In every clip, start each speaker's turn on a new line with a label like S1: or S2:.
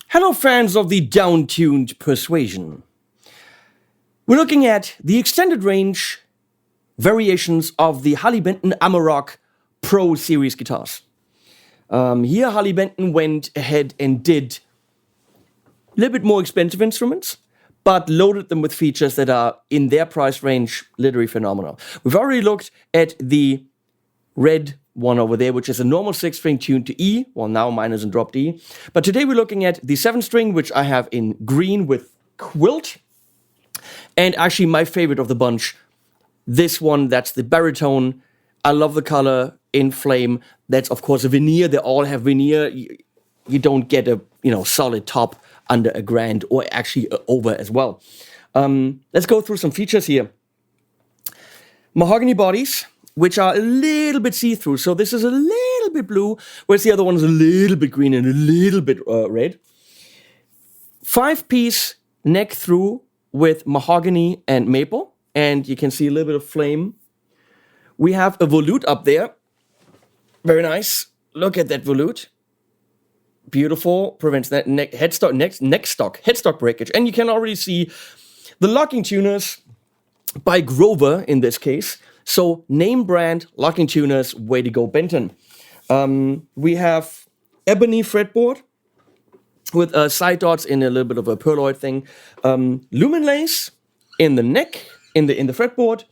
S1: Hello fans of the down-tuned persuasion. We're looking at the extended range variations of the Harley Benton Amarok Pro Series guitars. Here Harley Benton went ahead and did a little bit more expensive instruments, but loaded them with features that are in their price range literally phenomenal. We've already looked at the red one over there, which is a normal 6-string tuned to E, well now mine is in dropped E. But today we're looking at the 7-string, which I have in green with quilt. And actually my favorite of the bunch, this one, that's the Baritone. I love the color in flame. That's of course a veneer, they all have veneer. You don't get a solid top under a grand or actually over as well. Let's go through some features here. Mahogany bodies, which are a little bit see-through. So this is a little bit blue, whereas the other one is a little bit green and a little bit red. 5-piece neck through with mahogany and maple. And you can see a little bit of flame. We have a volute up there. Very nice. Look at that volute. Beautiful. Prevents that headstock breakage. And you can already see the locking tuners by Grover in this case. So name brand locking tuners, way to go Benton. We have ebony fretboard with side dots in a little bit of a pearloid thing. Lumen lace in the neck, in the fretboard.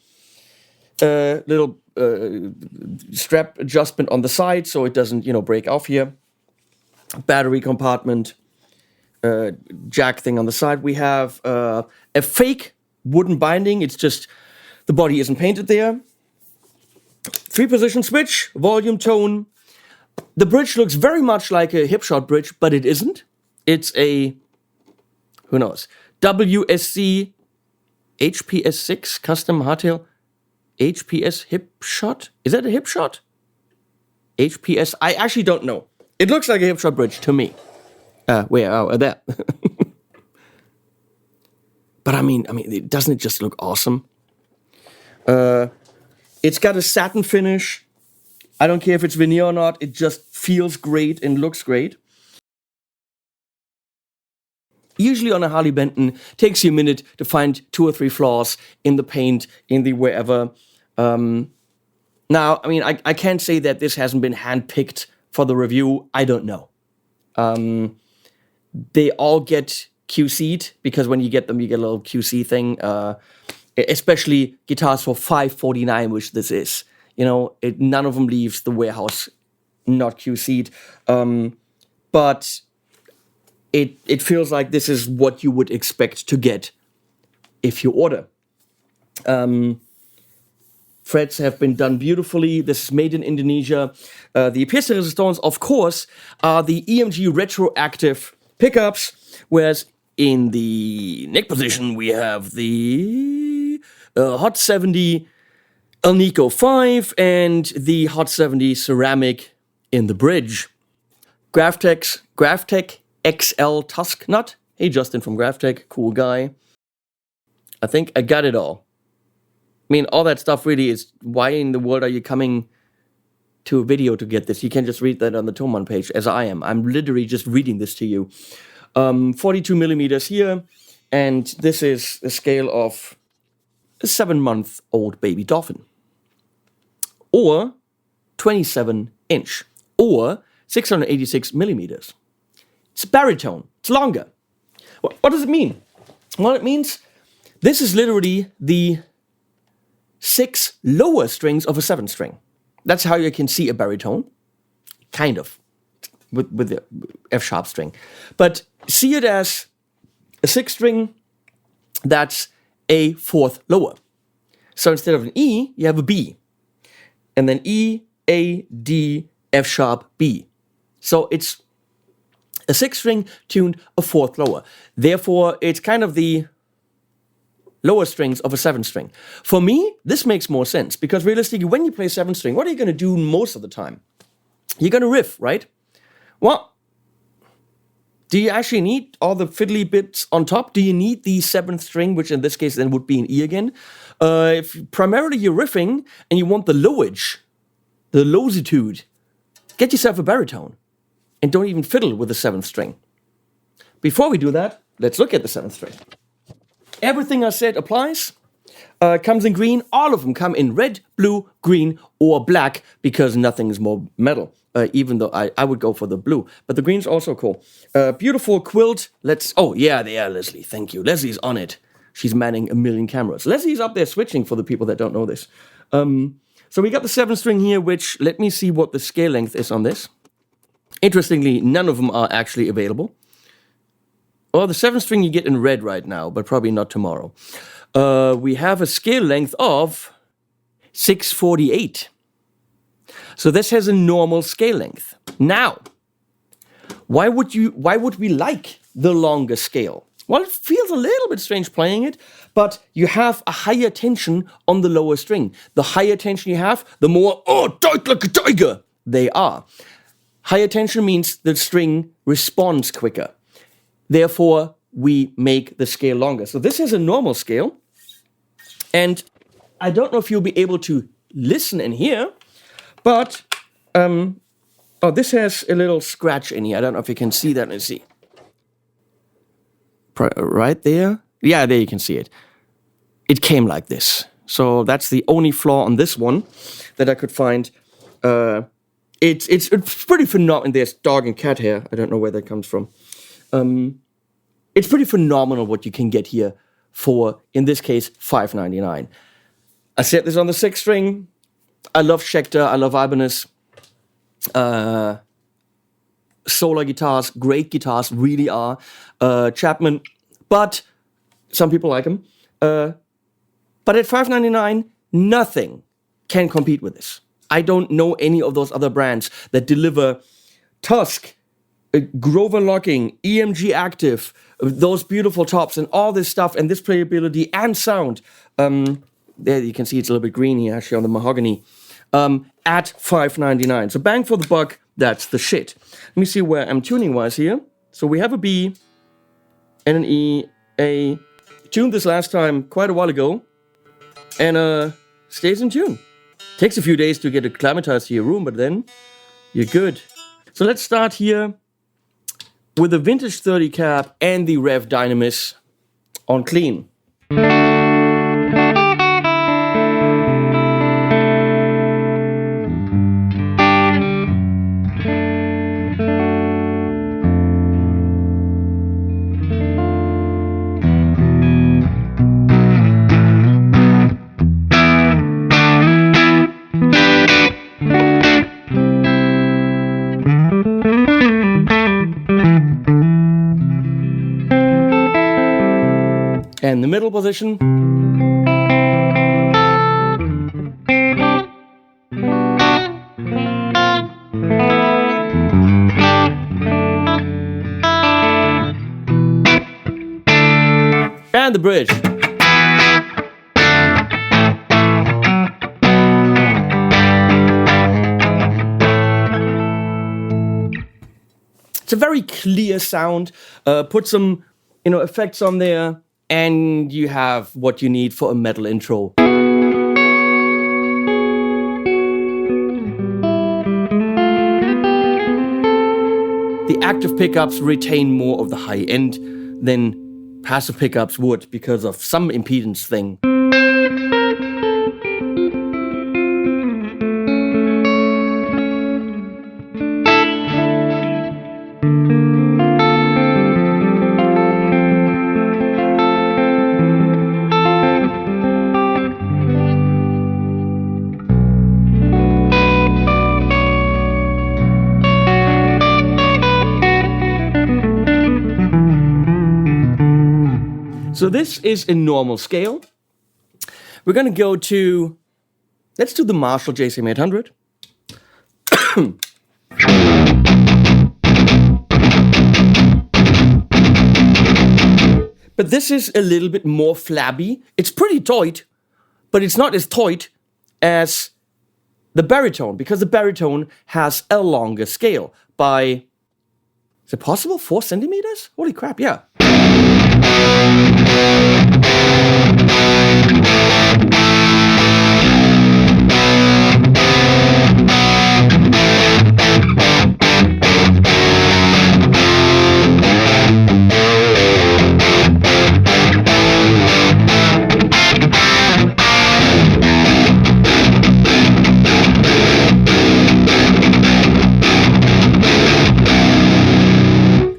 S1: Little strap adjustment on the side so it doesn't break off here. Battery compartment, jack thing on the side. We have a fake wooden binding. It's just the body isn't painted there. 3-position switch, volume, tone. The bridge looks very much like a hipshot bridge, but it isn't. It's a, who knows, WSC HPS6 custom hardtail HPS hipshot. Is that a hipshot? HPS, I actually don't know. It looks like a hipshot bridge to me. There. But I mean, doesn't it just look awesome? It's got a satin finish. I don't care if it's veneer or not. It just feels great and looks great. Usually on a Harley Benton, takes you a minute to find 2 or 3 flaws in the paint, in the wherever. Now, I can't say that this hasn't been handpicked for the review. I don't know. They all get QC'd because when you get them, you get a little QC thing. Especially guitars for $549, which this is. None of them leaves the warehouse not QC'd. But it feels like this is what you would expect to get if you order. Frets have been done beautifully. This is made in Indonesia. The pièce de résistance, of course, are the EMG retroactive pickups, whereas in the neck position we have the Hot 70 Alnico 5 and the Hot 70 ceramic in the bridge. Graphtec XL Tusk Nut. Hey, Justin from Graphtec, cool guy. I think I got it all. I mean, all that stuff really is, why in the world are you coming to a video to get this? You can just read that on the Thomann page, as I am. I'm literally just reading this to you. 42 millimeters here, and this is a scale of a 7-month-old baby dolphin. Or 27-inch, or 686 millimeters. It's a baritone. It's longer. What does it mean? Well, it means this is literally the 6 lower strings of a 7-string. That's how you can see a baritone. Kind of. With the F-sharp string. But see it as a 6-string that's a 4th lower. So instead of an E, you have a B. And then E, A, D, F-sharp, B. So it's a 6-string tuned a 4th lower. Therefore, it's kind of the lower strings of a 7-string. For me, this makes more sense, because realistically, when you play 7-string, what are you going to do most of the time? You're going to riff, right? Well, do you actually need all the fiddly bits on top? Do you need the 7th string, which in this case then would be an E again? If primarily you're riffing and you want the lowage, the lositude, get yourself a baritone and don't even fiddle with the 7th string. Before we do that, let's look at the 7th string. Everything I said applies. Comes in green. All of them come in red, blue, green, or black, because nothing is more metal. Even though I would go for the blue. But the green's also cool. Beautiful quilt. Oh, yeah, they are, Leslie. Thank you. Leslie's on it. She's manning a million cameras. Leslie's up there switching, for the people that don't know this. So we got the 7th string here, which, let me see what the scale length is on this. Interestingly, none of them are actually available. Well, the 7th string you get in red right now, but probably not tomorrow. We have a scale length of 648. So this has a normal scale length. Now, why would we like the longer scale? Well, it feels a little bit strange playing it, but you have a higher tension on the lower string. The higher tension you have, the more, tight like a tiger, they are. Higher tension means the string responds quicker. Therefore, we make the scale longer. So this is a normal scale. And I don't know if you'll be able to listen and hear, but, this has a little scratch in here. I don't know if you can see that. Let's see. Right there? Yeah, there you can see it. It came like this. So that's the only flaw on this one that I could find. It's pretty phenomenal. There's dog and cat hair. I don't know where that comes from. It's pretty phenomenal what you can get here for, in this case, $5.99. I said this on the 6th string. I love Schecter. I love Ibanez. Solar guitars, great guitars, really are. Chapman, but some people like them. But at $5.99, nothing can compete with this. I don't know any of those other brands that deliver Tusk, Grover locking, EMG active, those beautiful tops and all this stuff and this playability and sound. There you can see it's a little bit greeny actually on the mahogany. At $5.99. So bang for the buck, that's the shit. Let me see where I'm tuning wise here. So we have a B and an E, A. Tuned this last time quite a while ago. And stays in tune. Takes a few days to get acclimatized to your room, but then you're good. So let's start here with the vintage 30 cap and the Rev Dynamis on clean. And the middle position. And the bridge. It's a very clear sound. Put some, effects on there, and you have what you need for a metal intro. The active pickups retain more of the high end than passive pickups would because of some impedance thing. So this is a normal scale. We're going to go to, let's do the Marshall JCM 800. But this is a little bit more flabby. It's pretty tight, but it's not as tight as the baritone, because the baritone has a longer scale by, is it possible, 4 centimeters? Holy crap, yeah.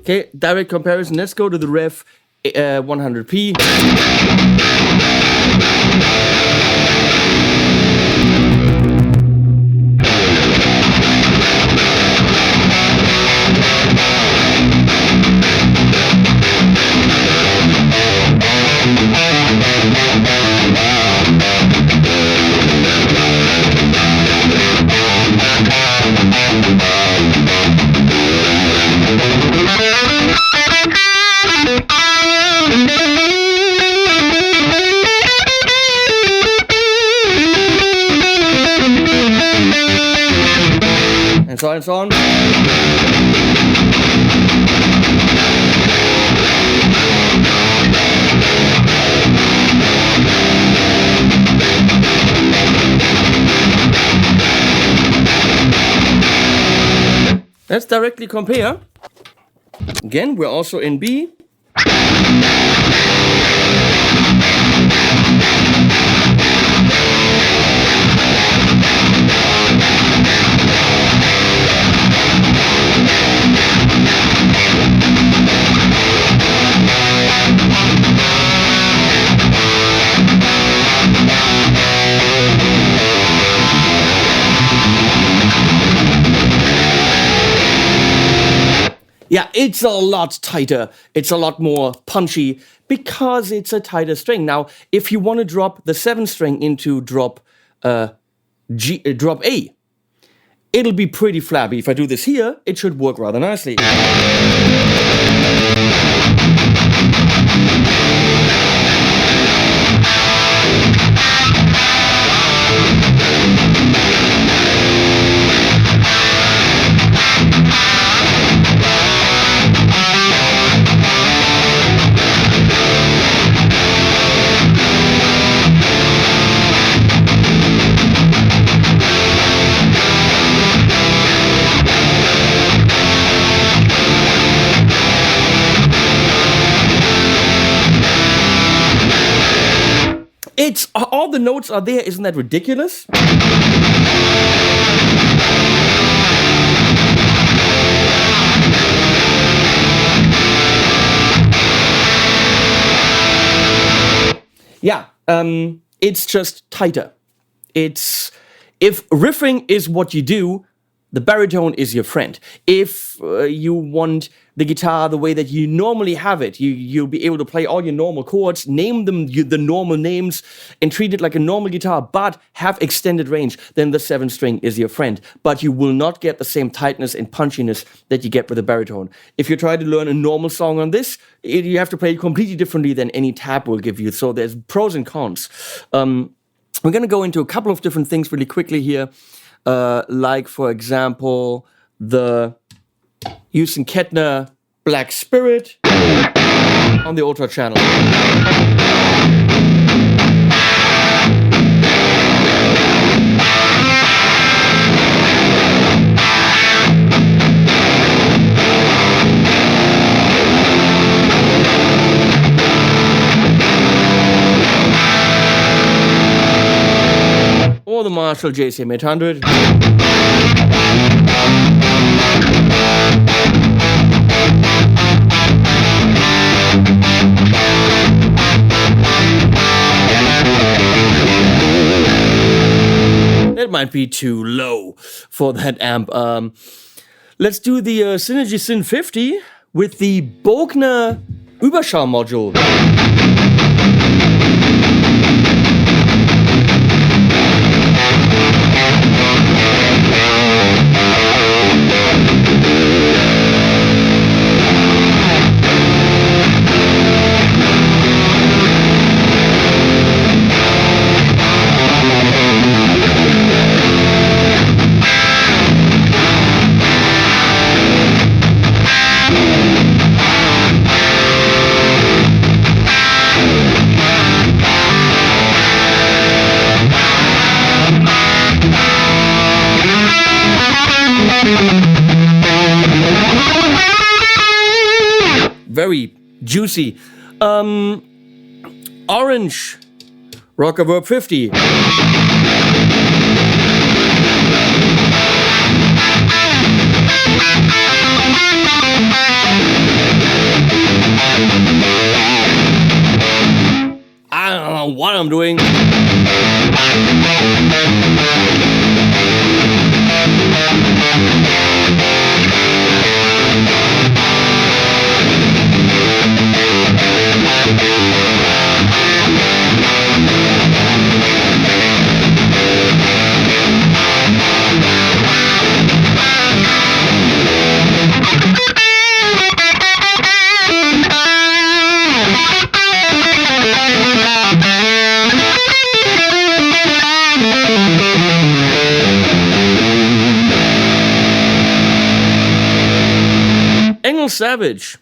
S1: Okay, direct comparison. Let's go to the Rev 100p. And so on and so on. Let's directly compare. Again, we're also in B. Yeah, it's a lot tighter. It's a lot more punchy because it's a tighter string. Now, if you want to drop the 7 string into drop A, it'll be pretty flabby. If I do this here, it should work rather nicely. It's all the notes are there, isn't that ridiculous? Yeah, it's just tighter. If riffing is what you do, the baritone is your friend. If you want the guitar the way that you normally have it, you'll be able to play all your normal chords, name them the normal names, and treat it like a normal guitar, but have extended range, then the 7-string is your friend. But you will not get the same tightness and punchiness that you get with the baritone. If you try to learn a normal song on this, you have to play it completely differently than any tab will give you. So there's pros and cons. We're going to go into a couple of different things really quickly here. Like, for example, the Houston Kettner Black Spirit on the Ultra channel. Or the Marshall JCM 800. That might be too low for that amp. Let's do the Synergy Syn 50 with the Bogner Überschall module. Very juicy. Orange Reverb 50. I don't know what I'm doing. Savage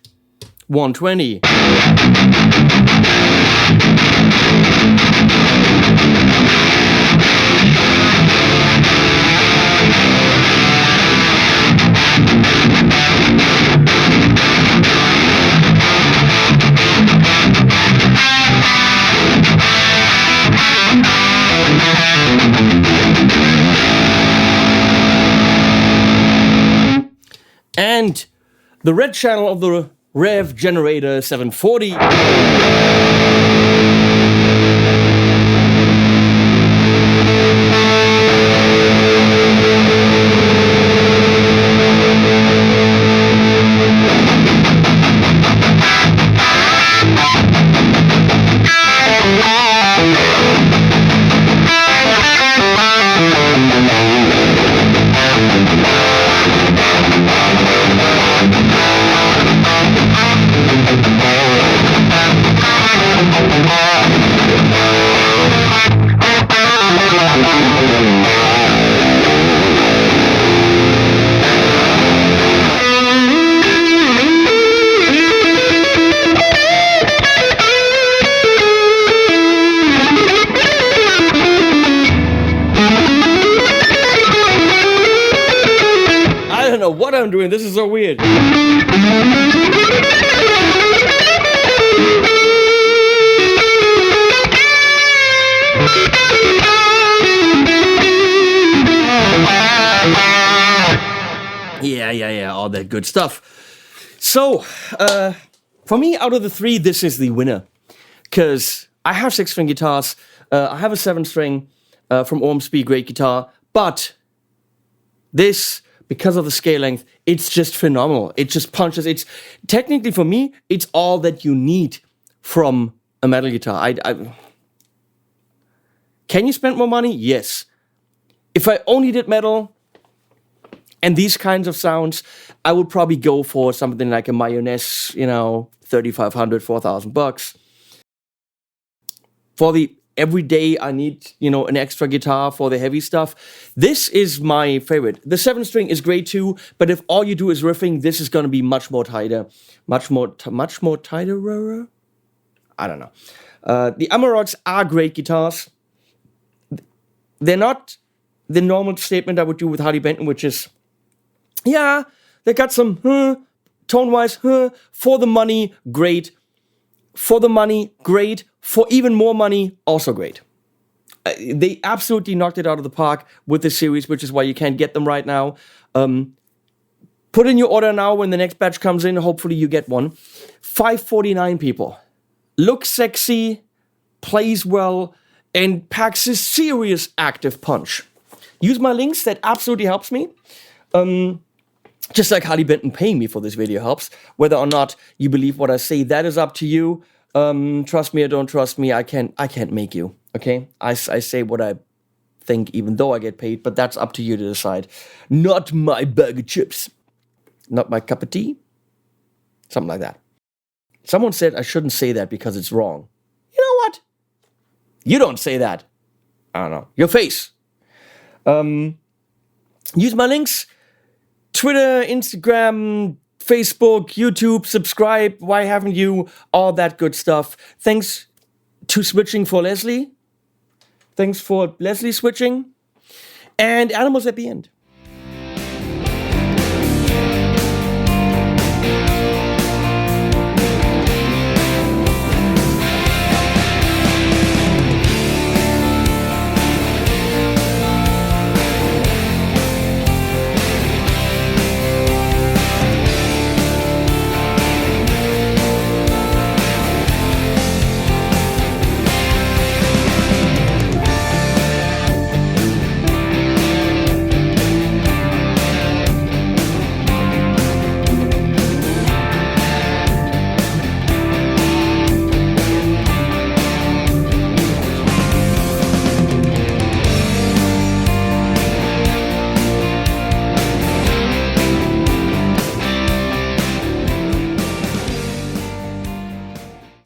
S1: 120. And the red channel of the Rev Generator 740. What I'm doing, this is so weird. Yeah, all that good stuff. So, for me, out of the three, this is the winner. Because I have 6-string guitars, I have a 7-string from Ormsby, great guitar, but this because of the scale length, it's just phenomenal. It just punches. It's technically, for me, it's all that you need from a metal guitar. Can you spend more money? Yes. If I only did metal and these kinds of sounds, I would probably go for something like a Mayonnaise, $3,500, $4,000. For the everyday, I need, an extra guitar for the heavy stuff. This is my favorite. The 7-string is great too, but if all you do is riffing, this is going to be much more tighter. Much more tighter? I don't know. The Amaroks are great guitars. They're not the normal statement I would do with Harley Benton, which is, yeah, they got some, tone-wise, for the money, great. For the money, great. For even more money, also great. They absolutely knocked it out of the park with this series, which is why you can't get them right now. Put in your order now when the next batch comes in. Hopefully you get one. $549, people. Looks sexy, plays well, and packs a serious active punch. Use my links, that absolutely helps me. Just like Harley Benton paying me for this video helps. Whether or not you believe what I say, that is up to you. Trust me or don't trust me, I can't make you, okay? I say what I think even though I get paid, but that's up to you to decide. Not my bag of chips. Not my cup of tea. Something like that. Someone said I shouldn't say that because it's wrong. You know what? You don't say that. I don't know. Your face. Use my links. Twitter, Instagram, Facebook, YouTube, subscribe. Why haven't you? All that good stuff. Thanks to switching for Leslie. Thanks for Leslie switching. And animals at the end.